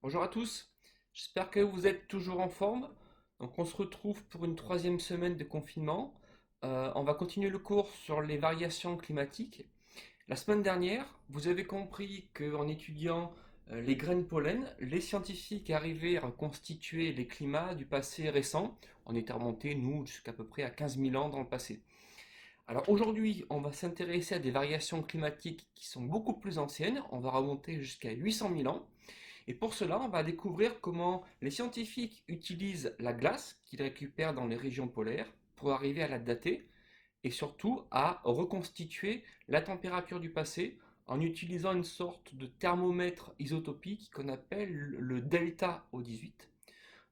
Bonjour à tous, j'espère que vous êtes toujours en forme. Donc on se retrouve pour une troisième semaine de confinement. On va continuer le cours sur les variations climatiques. La semaine dernière, vous avez compris qu'en étudiant les graines pollen, les scientifiques arrivaient à reconstituer les climats du passé récent. On était remonté, nous, jusqu'à peu près à 15 000 ans dans le passé. Alors aujourd'hui, on va s'intéresser à des variations climatiques qui sont beaucoup plus anciennes. On va remonter jusqu'à 800 000 ans. Et pour cela, on va découvrir comment les scientifiques utilisent la glace qu'ils récupèrent dans les régions polaires pour arriver à la dater et surtout à reconstituer la température du passé en utilisant une sorte de thermomètre isotopique qu'on appelle le delta O18.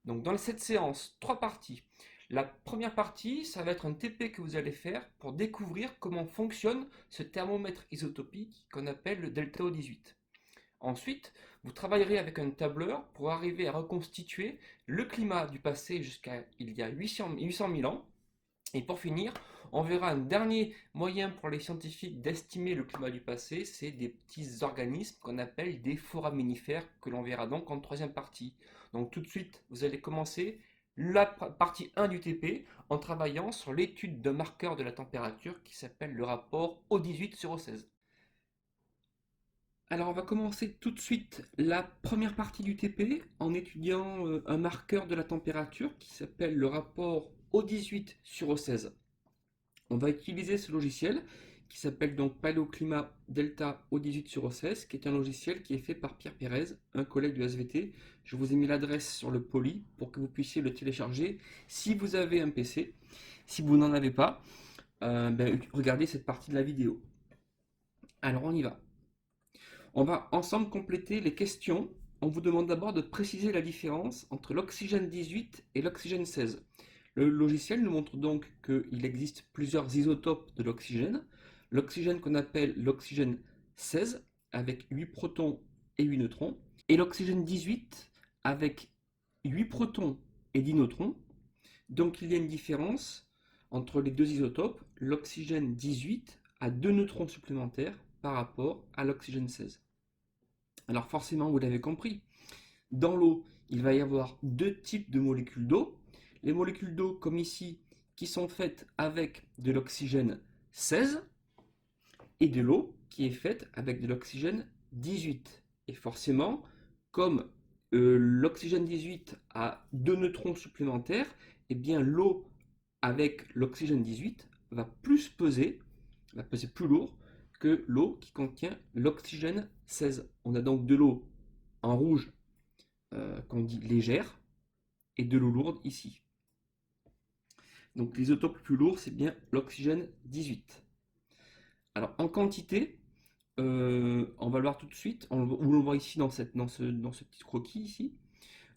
Donc dans cette séance, trois parties. La première partie, ça va être un TP que vous allez faire pour découvrir comment fonctionne ce thermomètre isotopique qu'on appelle le delta O18. Ensuite, vous travaillerez avec un tableur pour arriver à reconstituer le climat du passé jusqu'à il y a 800 000 ans. Et pour finir, on verra un dernier moyen pour les scientifiques d'estimer le climat du passé, c'est des petits organismes qu'on appelle des foraminifères, que l'on verra donc en troisième partie. Donc tout de suite, vous allez commencer la partie 1 du TP en travaillant sur l'étude d'un marqueur de la température qui s'appelle le rapport O18 sur O16. Alors on va commencer tout de suite la première partie du TP en étudiant un marqueur de la température qui s'appelle le rapport O18 sur O16. On va utiliser ce logiciel qui s'appelle donc Paléoclimat Delta O18 sur O16, qui est un logiciel qui est fait par Pierre Pérez, un collègue du SVT. Je vous ai mis l'adresse sur le Poly pour que vous puissiez le télécharger si vous avez un PC. Si vous n'en avez pas, regardez cette partie de la vidéo. Alors on y va. On va ensemble compléter les questions. On vous demande d'abord de préciser la différence entre l'oxygène 18 et l'oxygène 16. Le logiciel nous montre donc qu'il existe plusieurs isotopes de l'oxygène. L'oxygène qu'on appelle l'oxygène 16 avec 8 protons et 8 neutrons. Et l'oxygène 18 avec 8 protons et 10 neutrons. Donc il y a une différence entre les deux isotopes. L'oxygène 18 a 2 neutrons supplémentaires par rapport à l'oxygène 16. Alors forcément, vous l'avez compris, dans l'eau, il va y avoir deux types de molécules d'eau. Les molécules d'eau, comme ici, qui sont faites avec de l'oxygène 16 et de l'eau qui est faite avec de l'oxygène 18. Et forcément, comme l'oxygène 18 a deux neutrons supplémentaires, eh bien l'eau avec l'oxygène 18 va peser plus lourd que l'eau qui contient l'oxygène 16. On a donc de l'eau en rouge qu'on dit légère et de l'eau lourde ici. Donc l'isotope le plus lourd, c'est bien l'oxygène 18. Alors en quantité, on va le voir tout de suite, on le voit ici dans ce petit croquis ici.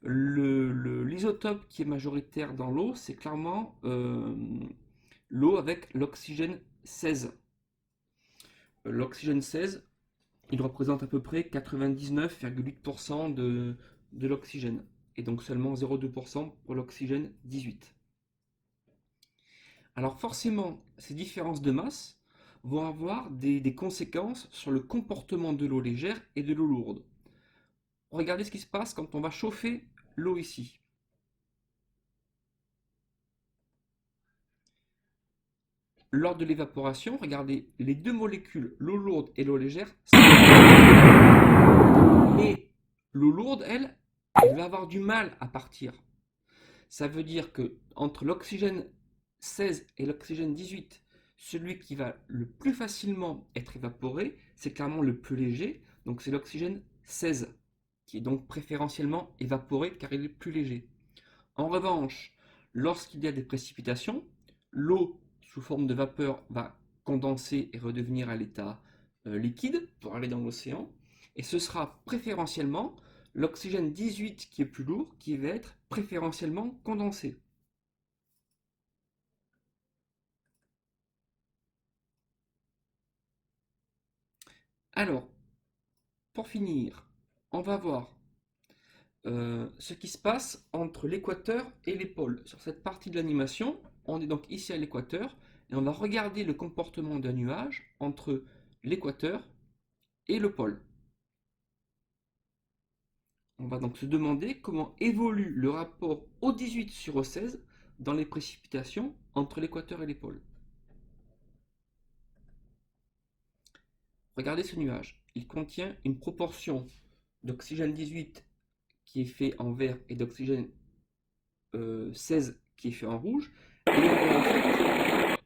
L'isotope qui est majoritaire dans l'eau, c'est clairement l'eau avec l'oxygène 16. L'oxygène 16, il représente à peu près 99,8% de l'oxygène, et donc seulement 0,2% pour l'oxygène 18. Alors forcément, ces différences de masse vont avoir des conséquences sur le comportement de l'eau légère et de l'eau lourde. Regardez ce qui se passe quand on va chauffer l'eau ici. Lors de l'évaporation, regardez, les deux molécules, l'eau lourde et l'eau légère, mais l'eau lourde, elle va avoir du mal à partir. Ça veut dire que entre l'oxygène 16 et l'oxygène 18, celui qui va le plus facilement être évaporé, c'est clairement le plus léger, donc c'est l'oxygène 16, qui est donc préférentiellement évaporé car il est plus léger. En revanche, lorsqu'il y a des précipitations, l'eau sous forme de vapeur va condenser et redevenir à l'état liquide pour aller dans l'océan, et ce sera préférentiellement l'oxygène 18 qui est plus lourd qui va être préférentiellement condensé. Alors, pour finir, on va voir ce qui se passe entre l'équateur et les pôles. Sur cette partie de l'animation, on est donc ici à l'équateur et on va regarder le comportement d'un nuage entre l'équateur et le pôle. On va donc se demander comment évolue le rapport O18 sur O16 dans les précipitations entre l'équateur et les pôles. Regardez ce nuage. Il contient une proportion d'oxygène 18 qui est fait en vert et d'oxygène 16 qui est fait en rouge. Et on voit en fait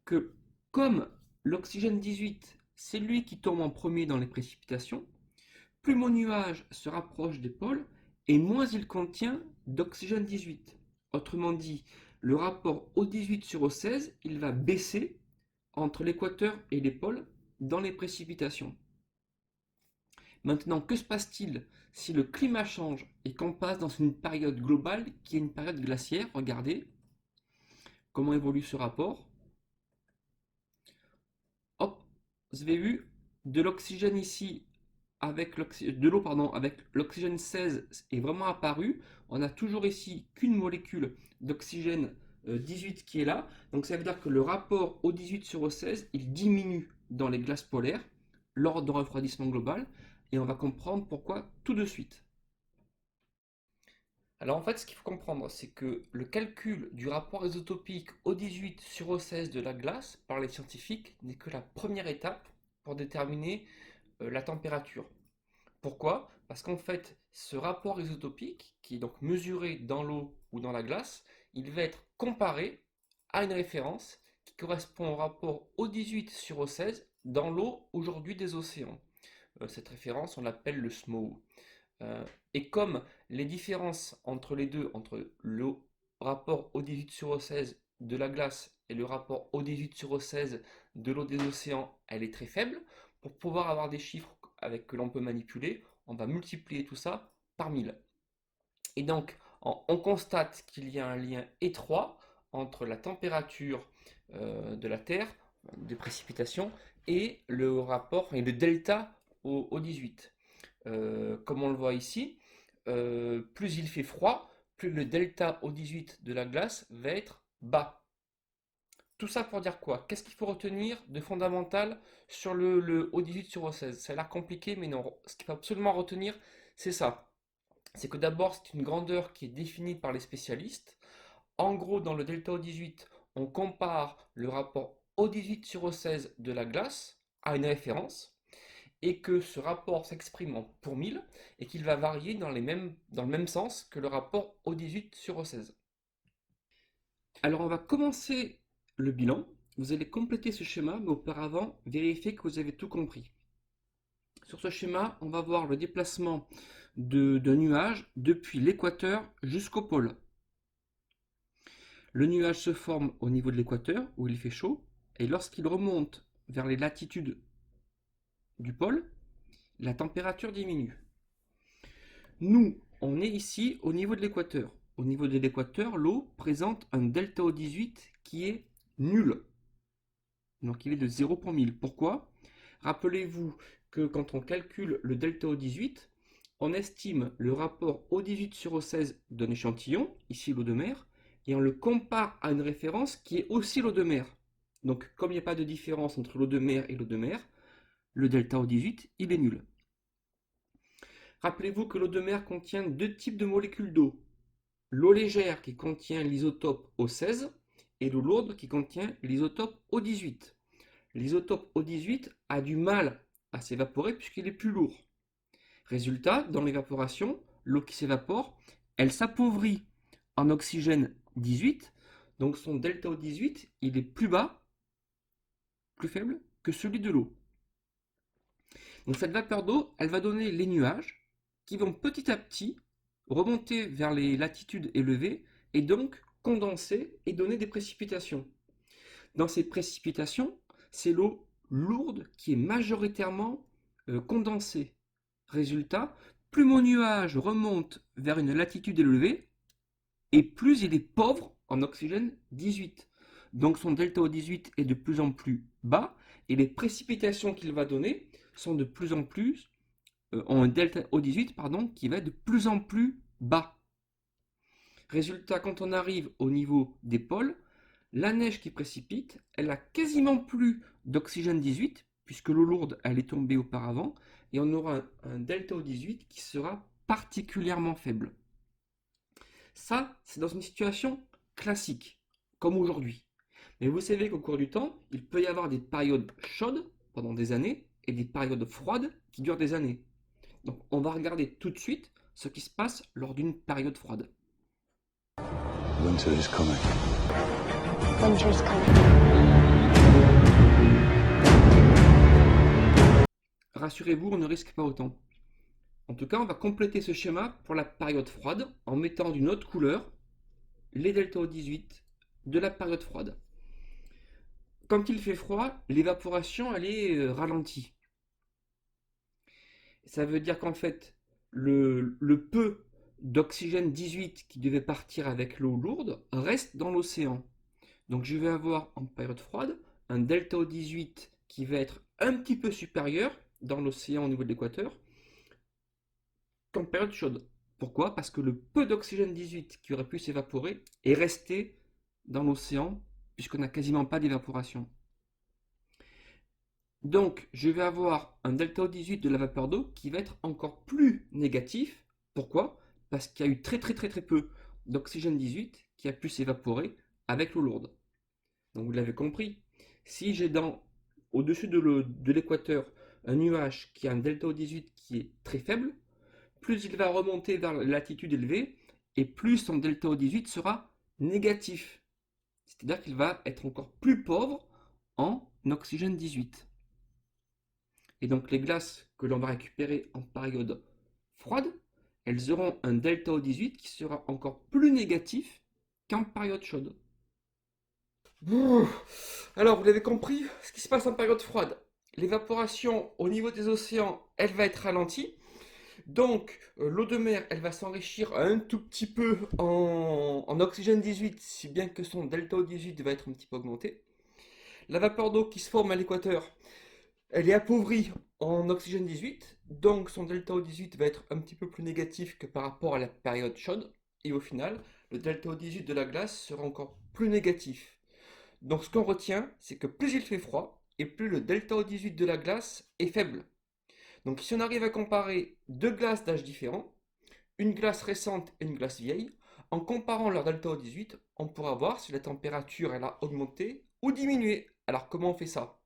que comme l'oxygène 18, c'est lui qui tombe en premier dans les précipitations, plus mon nuage se rapproche des pôles et moins il contient d'oxygène 18. Autrement dit, le rapport O18 sur O16, il va baisser entre l'équateur et les pôles dans les précipitations. Maintenant, que se passe-t-il si le climat change et qu'on passe dans une période globale qui est une période glaciaire? Regardez comment évolue ce rapport. Hop, vous avez vu de l'oxygène ici avec de l'eau avec l'oxygène 16 est vraiment apparu. On a toujours ici qu'une molécule d'oxygène 18 qui est là. Donc ça veut dire que le rapport O18 sur O16, il diminue dans les glaces polaires lors d'un refroidissement global. Et on va comprendre pourquoi tout de suite. Alors en fait, ce qu'il faut comprendre, c'est que le calcul du rapport isotopique O18 sur O16 de la glace par les scientifiques n'est que la première étape pour déterminer la température. Pourquoi? Parce qu'en fait, ce rapport isotopique, qui est donc mesuré dans l'eau ou dans la glace, il va être comparé à une référence qui correspond au rapport O18 sur O16 dans l'eau aujourd'hui des océans. Cette référence, on l'appelle le SMOW. Et comme les différences entre les deux, entre le rapport O18 sur O16 de la glace et le rapport O18 sur O16 de l'eau des océans, elle est très faible, pour pouvoir avoir des chiffres que l'on peut manipuler, on va multiplier tout ça par 1000. Et donc, on constate qu'il y a un lien étroit entre la température de la Terre, des précipitations, et le rapport, et le delta au 18. Comme on le voit ici, plus il fait froid, plus le delta au 18 de la glace va être bas. Tout ça pour dire quoi? Qu'est-ce qu'il faut retenir de fondamental sur le O18 sur O16? Ça a l'air compliqué, mais non. Ce qu'il faut absolument retenir, c'est ça. C'est que d'abord, c'est une grandeur qui est définie par les spécialistes. En gros, dans le delta O18, on compare le rapport O18 sur O16 de la glace à une référence et que ce rapport s'exprime en pour 1000 et qu'il va varier dans le même sens que le rapport O18 sur O16. Alors on va commencer le bilan. Vous allez compléter ce schéma, mais auparavant, vérifiez que vous avez tout compris. Sur ce schéma, on va voir le déplacement d'un nuage depuis l'équateur jusqu'au pôle. Le nuage se forme au niveau de l'équateur, où il fait chaud, et lorsqu'il remonte vers les latitudes du pôle, la température diminue. Nous, on est ici au niveau de l'équateur. Au niveau de l'équateur, l'eau présente un delta O18 qui est nul. Donc il est de 0 pour 1000. Pourquoi? Rappelez-vous que quand on calcule le delta O18, on estime le rapport O18 sur O16 d'un échantillon, ici l'eau de mer, et on le compare à une référence qui est aussi l'eau de mer. Donc comme il n'y a pas de différence entre l'eau de mer et l'eau de mer, le delta O18, il est nul. Rappelez-vous que l'eau de mer contient deux types de molécules d'eau. L'eau légère qui contient l'isotope O16 et l'eau lourde qui contient l'isotope O18. L'isotope O18 a du mal à s'évaporer puisqu'il est plus lourd. Résultat, dans l'évaporation, l'eau qui s'évapore, elle s'appauvrit en oxygène 18, donc son delta O18, il est plus bas, plus faible que celui de l'eau. Donc cette vapeur d'eau, elle va donner les nuages qui vont petit à petit remonter vers les latitudes élevées et donc condenser et donner des précipitations. Dans ces précipitations, c'est l'eau lourde qui est majoritairement condensée. Résultat, plus mon nuage remonte vers une latitude élevée, et plus il est pauvre en oxygène 18. Donc son delta O18 est de plus en plus bas, et les précipitations qu'il va donner sont de plus en plus ont un delta O18 qui va être de plus en plus bas. Résultat, quand on arrive au niveau des pôles, la neige qui précipite, elle a quasiment plus d'oxygène 18, puisque l'eau lourde, elle est tombée auparavant, et on aura un delta O18 qui sera particulièrement faible. Ça, c'est dans une situation classique, comme aujourd'hui. Mais vous savez qu'au cours du temps, il peut y avoir des périodes chaudes pendant des années et des périodes froides qui durent des années. Donc on va regarder tout de suite ce qui se passe lors d'une période froide. Winter is coming. Winter is coming. Rassurez-vous, on ne risque pas autant. En tout cas, on va compléter ce schéma pour la période froide en mettant d'une autre couleur les delta O18 de la période froide. Quand il fait froid, l'évaporation elle est ralentie. Ça veut dire qu'en fait, le peu d'oxygène 18 qui devait partir avec l'eau lourde reste dans l'océan. Donc je vais avoir en période froide un delta O18 qui va être un petit peu supérieur dans l'océan au niveau de l'équateur qu'en période chaude. Pourquoi? Parce que le peu d'oxygène 18 qui aurait pu s'évaporer est resté dans l'océan puisqu'on n'a quasiment pas d'évaporation. Donc je vais avoir un delta O18 de la vapeur d'eau qui va être encore plus négatif. Pourquoi? Parce qu'il y a eu très peu d'oxygène 18 qui a pu s'évaporer avec l'eau lourde. Donc vous l'avez compris, si j'ai au-dessus de l'équateur un nuage qui a un delta O18 qui est très faible, plus il va remonter vers la latitude élevée et plus son delta O18 sera négatif. C'est-à-dire qu'il va être encore plus pauvre en oxygène 18. Et donc les glaces que l'on va récupérer en période froide, elles auront un delta O18 qui sera encore plus négatif qu'en période chaude. Alors, vous l'avez compris, ce qui se passe en période froide, l'évaporation au niveau des océans, elle va être ralentie. Donc, l'eau de mer, elle va s'enrichir un tout petit peu en oxygène 18, si bien que son delta O18 va être un petit peu augmenté. La vapeur d'eau qui se forme à l'équateur, elle est appauvrie en oxygène 18, donc son delta O18 va être un petit peu plus négatif que par rapport à la période chaude. Et au final, le delta O18 de la glace sera encore plus négatif. Donc ce qu'on retient, c'est que plus il fait froid, et plus le delta O18 de la glace est faible. Donc si on arrive à comparer deux glaces d'âge différents, une glace récente et une glace vieille, en comparant leur delta O18, on pourra voir si la température elle a augmenté ou diminué. Alors comment on fait ça?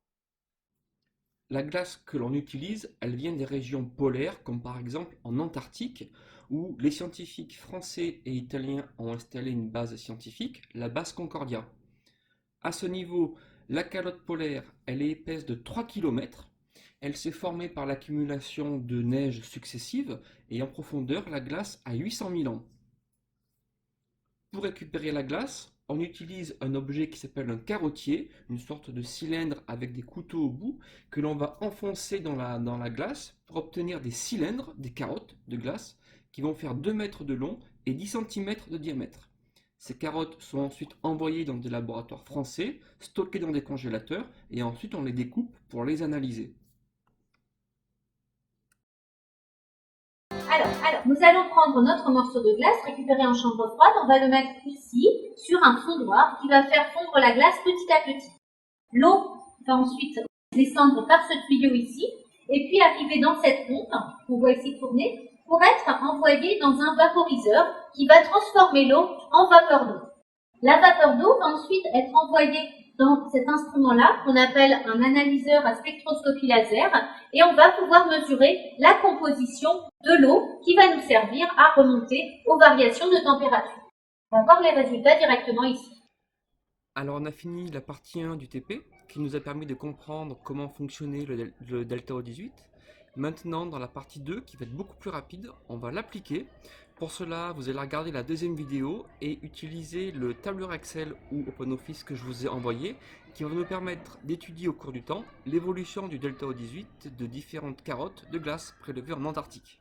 La glace que l'on utilise, elle vient des régions polaires, comme par exemple en Antarctique, où les scientifiques français et italiens ont installé une base scientifique, la base Concordia. À ce niveau, la calotte polaire, elle est épaisse de 3 km. Elle s'est formée par l'accumulation de neige successive et en profondeur, la glace a 800 000 ans. Pour récupérer la glace, on utilise un objet qui s'appelle un carottier, une sorte de cylindre avec des couteaux au bout que l'on va enfoncer dans la glace pour obtenir des cylindres, des carottes de glace qui vont faire 2 mètres de long et 10 cm de diamètre. Ces carottes sont ensuite envoyées dans des laboratoires français, stockées dans des congélateurs, et ensuite on les découpe pour les analyser. Alors, nous allons prendre notre morceau de glace récupéré en chambre froide, on va le mettre ici, sur un fondoir qui va faire fondre la glace petit à petit. L'eau va ensuite descendre par ce tuyau ici, et puis arriver dans cette pompe, qu'on voit ici tourner, pour être envoyée dans un vaporiseur qui va transformer l'eau en vapeur d'eau. La vapeur d'eau va ensuite être envoyée dans cet instrument-là, qu'on appelle un analyseur à spectroscopie laser, et on va pouvoir mesurer la composition de l'eau qui va nous servir à remonter aux variations de température. On va voir les résultats directement ici. Alors on a fini la partie 1 du TP, qui nous a permis de comprendre comment fonctionnait le delta O18. Maintenant, dans la partie 2, qui va être beaucoup plus rapide, on va l'appliquer. Pour cela, vous allez regarder la deuxième vidéo et utiliser le tableur Excel ou OpenOffice que je vous ai envoyé, qui va nous permettre d'étudier au cours du temps l'évolution du delta O18 de différentes carottes de glace prélevées en Antarctique.